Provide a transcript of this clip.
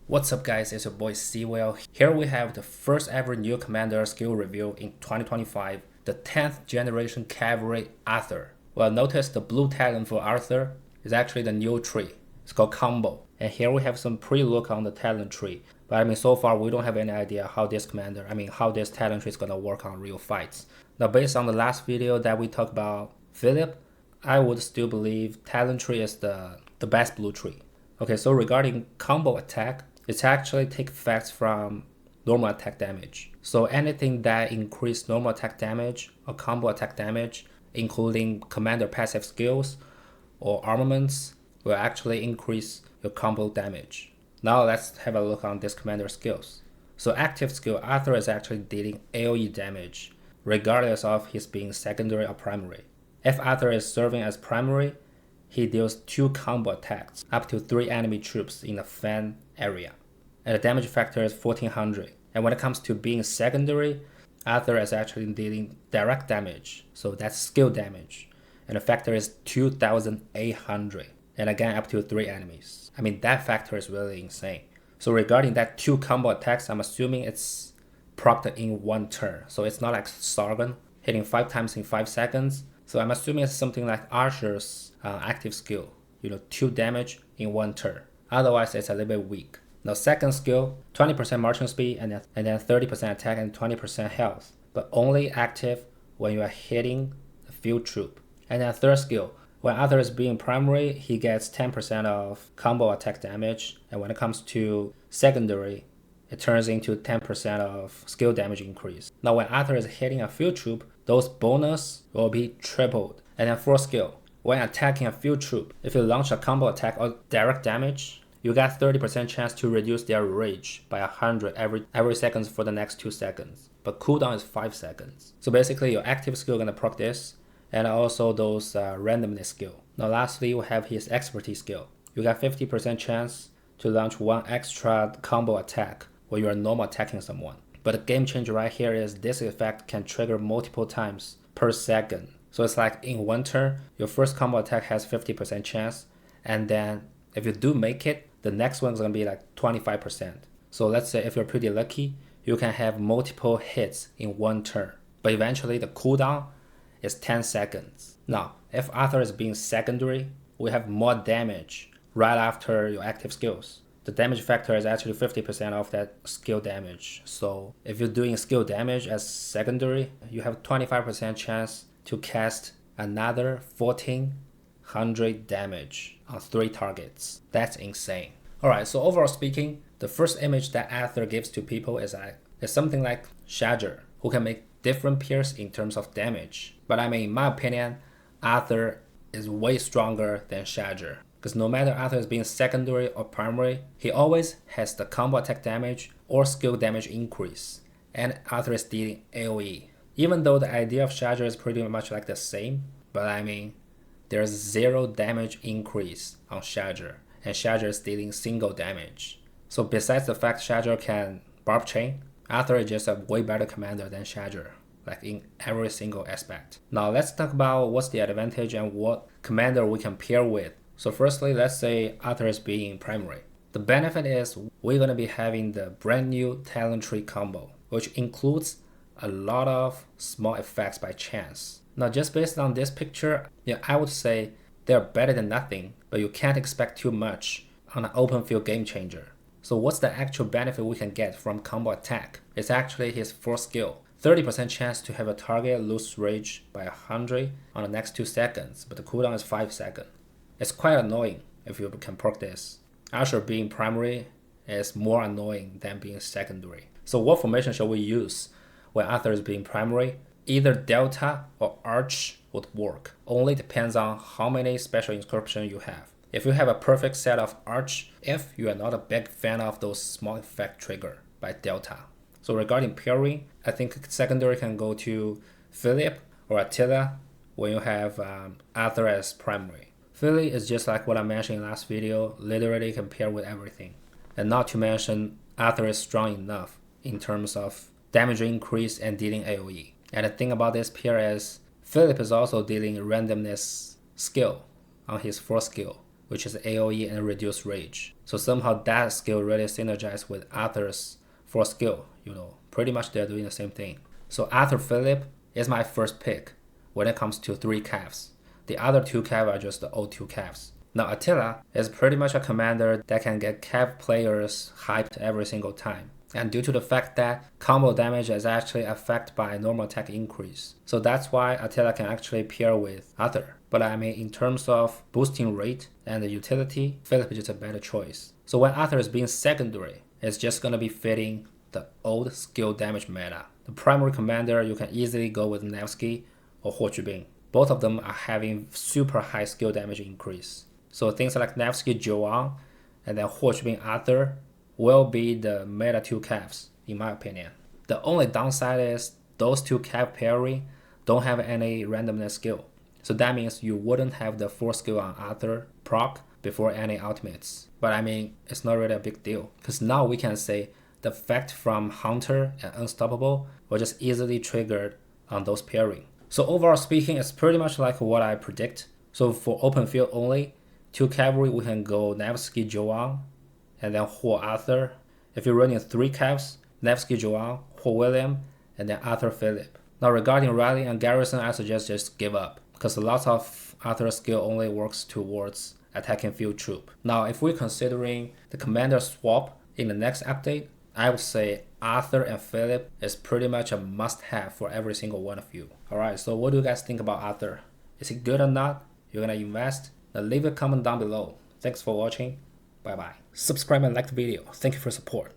What's up guys, it's your boy Sewell. Here we have the first ever new commander skill review in 2025, the 10th generation cavalry Arthur. Well, notice the blue talent for Arthur is actually the new tree. It's called Combo. And here we have some pre-look on the talent tree. But so far we don't have any idea how this how this talent tree is gonna work on real fights. Now based on the last video that we talked about Philip, I would still believe talent tree is the best blue tree. Okay, so regarding combo attack, it actually takes effects from normal attack damage. So anything that increase normal attack damage or combo attack damage, including commander passive skills or armaments, will actually increase your combo damage. Now let's have a look on this commander skills. So active skill, Arthur is actually dealing AoE damage, regardless of his being secondary or primary. If Arthur is serving as primary, he deals 2 combo attacks up to 3 enemy troops in the fan area. And the damage factor is 1400. And when it comes to being secondary, Arthur is actually dealing direct damage, so that's skill damage. And the factor is 2800. And again, up to 3 enemies. That factor is really insane. So regarding that 2 combo attacks, I'm assuming it's procced in 1 turn. So it's not like Sargon hitting 5 times in 5 seconds. So I'm assuming it's something like Archer's active skill, 2 damage in 1 turn. Otherwise, it's a little bit weak. Now second skill, 20% marching speed and then 30% attack and 20% health, but only active when you are hitting the field troop. And then third skill, when Arthur is being primary, he gets 10% of combo attack damage, and when it comes to secondary, it turns into 10% of skill damage increase. Now when Arthur is hitting a field troop, those bonus will be tripled. And then fourth skill, when attacking a field troop, if you launch a combo attack or direct damage, you got 30% chance to reduce their rage by 100 every seconds for the next 2 seconds. But cooldown is 5 seconds. So basically your active skill gonna proc this, and also those randomness skill. Now lastly, we have his expertise skill. You got 50% chance to launch 1 extra combo attack when you are normal attacking someone. But the game changer right here is this effect can trigger multiple times per second. So it's like in 1 turn, your first combo attack has 50% chance, and then if you do make it, the next one is going to be like 25%. So let's say if you're pretty lucky, you can have multiple hits in 1 turn. But eventually the cooldown is 10 seconds. Now, if Arthur is being secondary, we have more damage right after your active skills. The damage factor is actually 50% of that skill damage. So if you're doing skill damage as secondary, you have 25% chance to cast another 1400 damage on 3 targets. That's insane. Alright, so overall speaking, the first image that Arthur gives to people is something like Shadger, who can make different peers in terms of damage. But in my opinion, Arthur is way stronger than Shadger. Because no matter Arthur is being secondary or primary, he always has the combo attack damage or skill damage increase. And Arthur is dealing AoE. Even though the idea of Shadger is pretty much like the same, but there's 0 damage increase on Shadger, and Shadger is dealing single damage. So besides the fact Shadger can barb chain, Arthur is just a way better commander than Shadger, like in every single aspect. Now let's talk about what's the advantage and what commander we can pair with. So firstly, let's say Arthur is being primary. The benefit is we're going to be having the brand new talent tree combo, which includes a lot of small effects by chance. Now just based on this picture, I would say they're better than nothing, but you can't expect too much on an open field game changer. So what's the actual benefit we can get from combo attack? It's actually his fourth skill. 30% chance to have a target lose rage by 100 on the next 2 seconds, but the cooldown is 5 seconds. It's quite annoying if you can proc this. Archer being primary is more annoying than being secondary. So what formation shall we use when Arthur is being primary? Either Delta or Arch would work. Only depends on how many special inscription you have. If you have a perfect set of Arch, if you are not a big fan of those small effect trigger by Delta. So regarding pairing, I think secondary can go to Philip or Attila when you have Arthur as primary. Philly is just like what I mentioned in last video, literally can pair with everything. And not to mention, Arthur is strong enough in terms of damage increase and dealing AoE. And the thing about this pair is, Philip is also dealing randomness skill on his fourth skill, which is AoE and Reduce Rage. So somehow that skill really synergizes with Arthur's 4th skill, pretty much they're doing the same thing. So Arthur Phillip is my first pick when it comes to 3 calves. The other 2 calves are just the O2 calves. Now Attila is pretty much a commander that can get calf players hyped every single time. And due to the fact that combo damage is actually affected by normal attack increase. So that's why Attila can actually pair with Arthur. But I mean, in terms of boosting rate and the utility, Phillip is just a better choice. So when Arthur is being secondary, it's just gonna be fitting the old skill damage meta. The primary commander, you can easily go with Nevsky or Huo Zhibing. Both of them are having super high skill damage increase. So things like Nevsky Zhuang and then Huo Zhibing Arthur will be the meta 2 calves, in my opinion. The only downside is those 2 calf pairing don't have any randomness skill. So that means you wouldn't have the 4th skill on Arthur proc before any ultimates. But I mean, it's not really a big deal, because now we can say the effect from Hunter and Unstoppable were just easily triggered on those pairing. So overall speaking, it's pretty much like what I predict. So for open field only, 2 cavalry we can go Nevsky Zhuang and then Huo Arthur. If you're running 3 calves, Nevsky Zhuang, Huo William, and then Arthur Phillip. Now regarding rally and garrison, I suggest just give up, because lots of Arthur skill only works towards attacking field troop. Now if we're considering the commander swap in the next update, I would say Arthur and Phillip is pretty much a must-have for every single one of you. Alright, so what do you guys think about Arthur? Is he good or not? You're gonna invest? Now leave a comment down below. Thanks for watching. Bye bye. Subscribe and like the video. Thank you for your support.